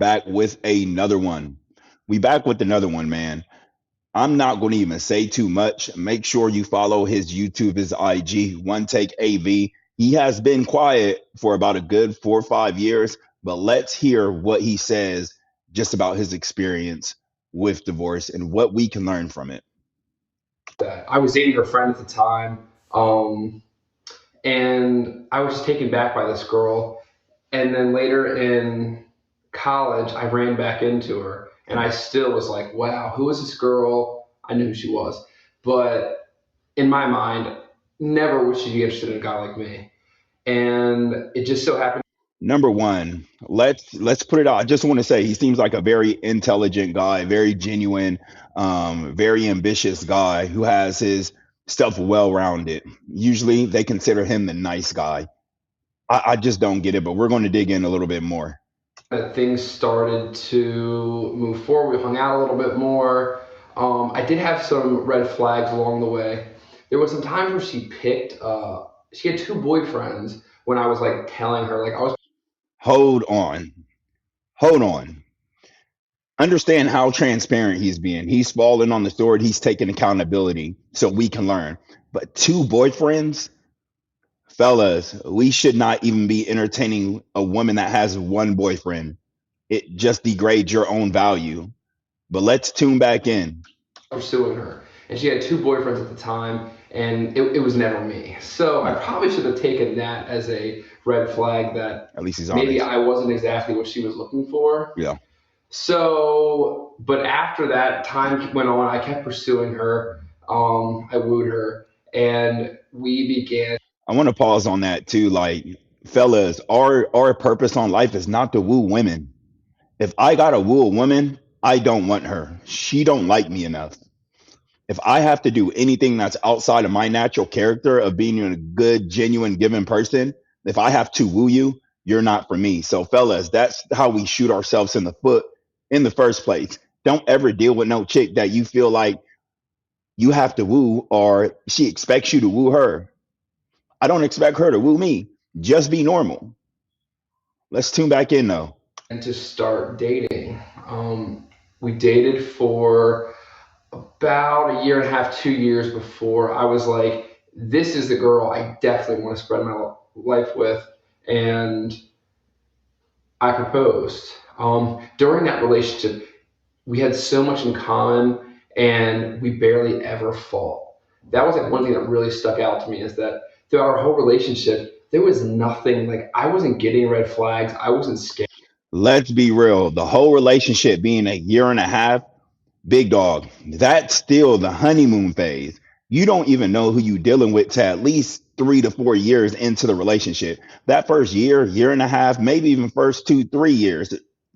back with another one. We back with another one, man. I'm not going to even say too much. Make sure you follow his YouTube, his IG, One Take AV. He has been quiet for about a good 4 or 5 years, but let's hear what he says just about his experience with divorce and what we can learn from it. That. I was dating her friend at the time, um, and I was just taken back by this girl. And then later in college, I ran back into her, and I still was like, "Wow, who is this girl?" I knew who she was, but in my mind, never would she be interested in a guy like me. And it just so happened. Number one, let's put it out. I just want to say he seems like a very intelligent guy, very genuine, very ambitious guy who has his stuff well rounded. Usually they consider him the nice guy. I just don't get it, but we're going to dig in a little bit more. Things started to move forward. We hung out a little bit more. I did have some red flags along the way. There was some times where she had two boyfriends when I was like telling her, like I was Hold on, hold on. Understand how transparent he's being. He's falling on the sword. He's taking accountability so we can learn. But two boyfriends, fellas, we should not even be entertaining a woman that has one boyfriend. It just degrades your own value. But let's tune back in. pursuing her. And she had two boyfriends at the time, and it was never me. So I probably should have taken that as a red flag that At least he's maybe honest. I wasn't exactly what she was looking for. Yeah. So, but after that time went on, I kept pursuing her. I wooed her, and we began. I want to pause on that too. Like, fellas, our purpose on life is not to woo women. If I gotta woo a woman, I don't want her. She don't like me enough. If I have to do anything that's outside of my natural character of being a good, genuine, giving person, if I have to woo you, you're not for me. So, fellas, that's how we shoot ourselves in the foot in the first place. Don't ever deal with no chick that you feel like you have to woo or she expects you to woo her. I don't expect her to woo me. Just be normal. Let's tune back in though. And to start dating. We dated for about a year and a half, 2 years before I was like, this is the girl I definitely want to spend my life with. And I proposed. During that relationship, we had so much in common and we barely ever fought. That was like one thing that really stuck out to me is that throughout our whole relationship, there was nothing like I wasn't getting red flags. I wasn't scared. Let's be real. The whole relationship being a year and a half, big dog, that's still the honeymoon phase. You don't even know who you dealing with to at least 3 to 4 years into the relationship. That first year, year and a half, maybe even first 2, 3 years,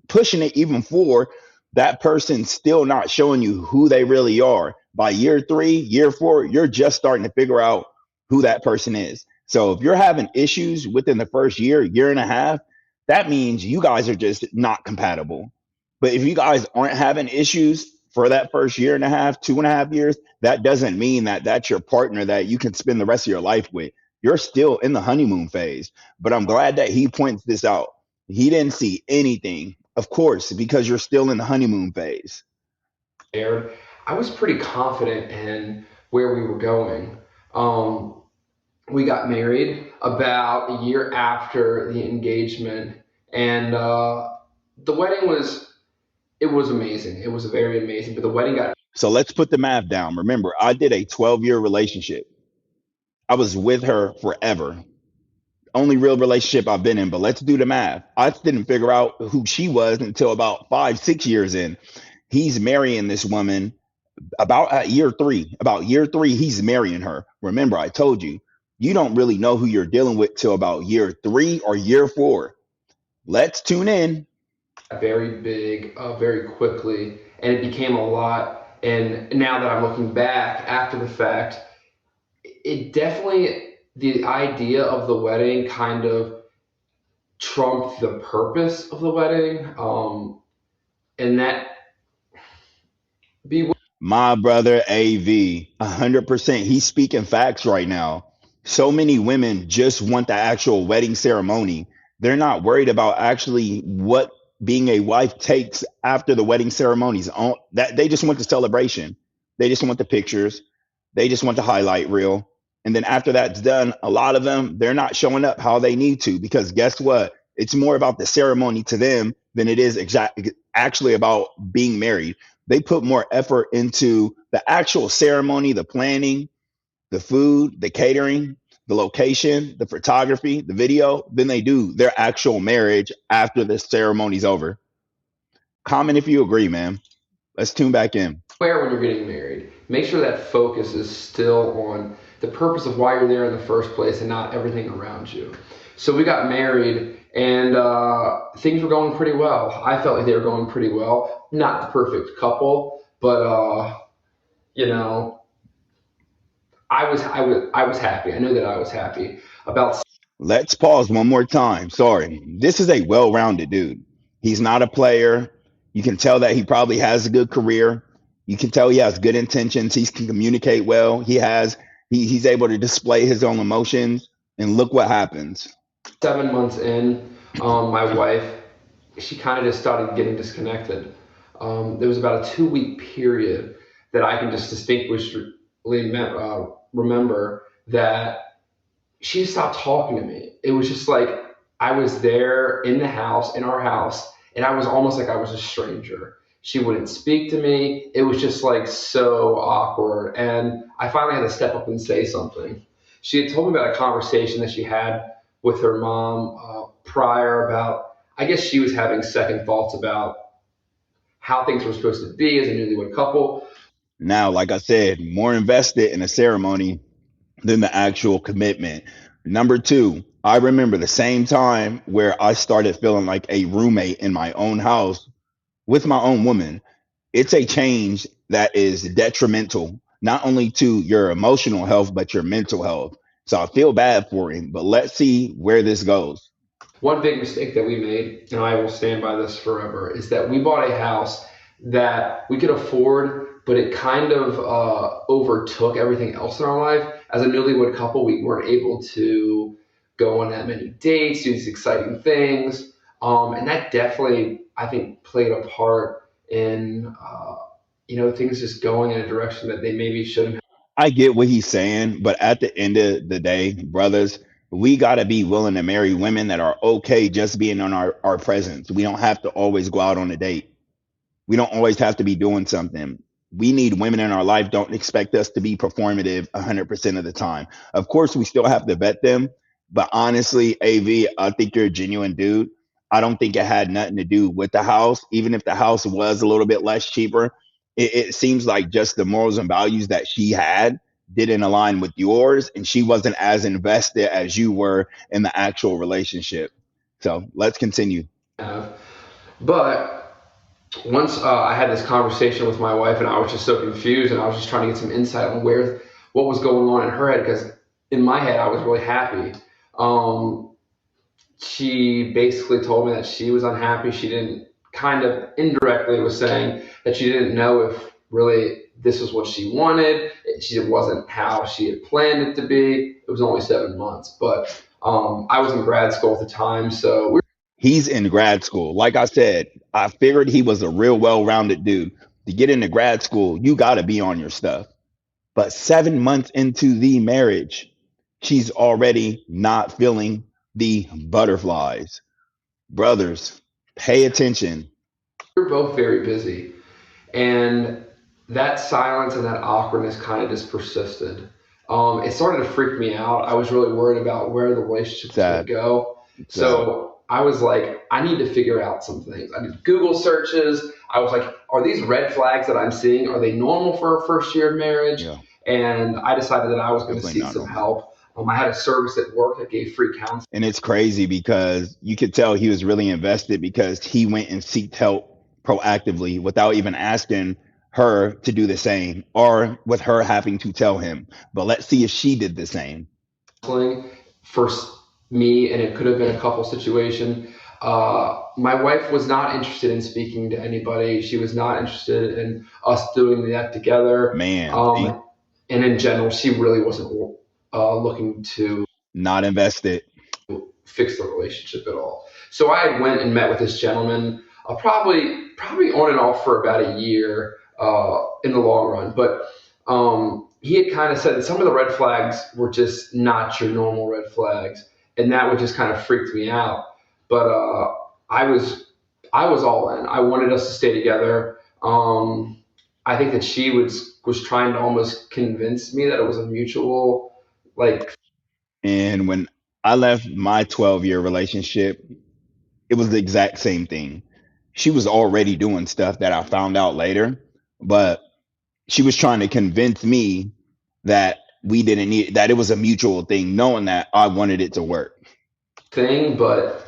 pushing it even four, that person's still not showing you who they really are. By year three, year four, you're just starting to figure out who that person is. So if you're having issues within the first year, year and a half, that means you guys are just not compatible. But if you guys aren't having issues for that first year and a half, 2.5 years, that doesn't mean that that's your partner that you can spend the rest of your life with. You're still in the honeymoon phase. But I'm glad that he points this out. He didn't see anything, of course, because you're still in the honeymoon phase. I was pretty confident in where we were going. Um, we got married about a year after the engagement, and the wedding was it was amazing. It was very amazing. But the wedding got So let's put the math down. Remember, I did a 12-year relationship. I was with her forever. Only real relationship I've been in, but let's do the math. I didn't figure out who she was until about 5, 6 years in. He's marrying this woman about at year three. About year three, he's marrying her. Remember, I told you, you don't really know who you're dealing with till about year three or year four. Let's tune in. very big very quickly, and it became a lot. And now that I'm looking back after the fact, it definitely the idea of the wedding kind of trumped the purpose of the wedding. And that be My brother AV, 100%. He's speaking facts right now. So many women just want the actual wedding ceremony. They're not worried about actually what being a wife takes after the wedding ceremonies. That they just want the celebration, they just want the pictures, they just want the highlight reel, and then after that's done, a lot of them they're not showing up how they need to because guess what? It's more about the ceremony to them than it is actually about being married. They put more effort into the actual ceremony, the planning, the food, the catering, the location, the photography, the video than they do their actual marriage after the ceremony's over. Comment if you agree, man. Let's tune back in. Where when you're getting married, make sure that focus is still on the purpose of why you're there in the first place and not everything around you. So we got married and things were going pretty well. I felt like they were going pretty well. Not the perfect couple, but you know, I was happy. I knew that I was happy. About Let's pause one more time. Sorry. This is a well rounded dude. He's not a player. You can tell that he probably has a good career. You can tell he has good intentions. He can communicate well. He's able to display his own emotions. And look what happens. 7 months in, my wife, she kind of just started getting disconnected. There was about a 2 week period that I can just distinctly remember that she stopped talking to me. It was just like I was there in the house, in our house, and I was almost like I was a stranger. She wouldn't speak to me. It was just like so awkward. And I finally had to step up and say something. She had told me about a conversation that she had with her mom prior about, I guess she was having second thoughts about how things were supposed to be as a newlywed couple. Now, like I said, more invested in a ceremony than the actual commitment. Number two, I remember the same time where I started feeling like a roommate in my own house with my own woman. It's a change that is detrimental not only to your emotional health but your mental health. So I feel bad for him, but let's see where this goes. One big mistake that we made, and I will stand by this forever, is that we bought a house that we could afford, but it kind of overtook everything else in our life. As a newlywed couple, we weren't able to go on that many dates, do these exciting things. And that definitely, I think, played a part in, things just going in a direction that they maybe shouldn't have. I get what he's saying, but at the end of the day, brothers, we got to be willing to marry women that are okay just being on our presence. We don't have to always go out on a date. We don't always have to be doing something. We need women in our life. Don't expect us to be performative 100% of the time. Of course, we still have to vet them. But honestly, AV, I think you're a genuine dude. I don't think it had nothing to do with the house. Even if the house was a little bit less cheaper, it seems like just the morals and values that she had didn't align with yours. And she wasn't as invested as you were in the actual relationship. So let's continue. But once I had this conversation with my wife, and I was just so confused, and I was just trying to get some insight on what was going on in her head, because in my head I was really happy. Um, she basically told me that she was unhappy. She didn't, kind of indirectly was saying that she didn't know if really this was what she wanted. It wasn't how she had planned it to be. It was only 7 months, but I was in grad school at the time, so we He's in grad school. Like I said, I figured he was a real well rounded dude. To get into grad school, you got to be on your stuff. But 7 months into the marriage, she's already not feeling the butterflies. Brothers, pay attention. were both very busy. And that silence and that awkwardness kind of just persisted. It started to freak me out. I was really worried about where the relationship was going to Sad, go. sad. So I was like, I need to figure out some things. I did Google searches. I was like, are these red flags that I'm seeing, are they normal for a first year of marriage? Yeah, And I decided that I was going to definitely seek not some normal. help. I had a service at work that gave free counseling. And it's crazy because you could tell he was really invested because he went and sought help proactively without even asking her to do the same or with her having to tell him. But let's see if she did the same. For me, and it could have been a couple situation. My wife was not interested in speaking to anybody. She was not interested in us doing that together. Man, see, And in general, she really wasn't looking to not invested. fix the relationship at all. So I had went and met with this gentleman. Probably on and off for about a year in the long run. But he had kind of said that some of the red flags were just not your normal red flags, and that would just kind of freaked me out. But I was I was all in. I wanted us to stay together. I think that she was trying to almost convince me that it was a mutual like And when I left my 12-year relationship, it was the exact same thing. She was already doing stuff that I found out later, but she was trying to convince me that we didn't need that it was a mutual thing, knowing that I wanted it to work. thing, but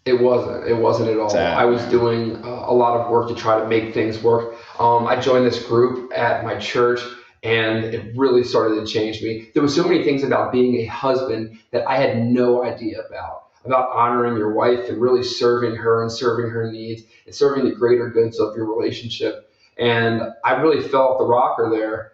it wasn't. It wasn't at all. I Sad, was man. doing a lot of work to try to make things work. I joined this group at my church, and it really started to change me. There were so many things about being a husband that I had no idea about honoring your wife and really serving her and serving her needs and serving the greater goods of your relationship. And I really fell off the rocker there.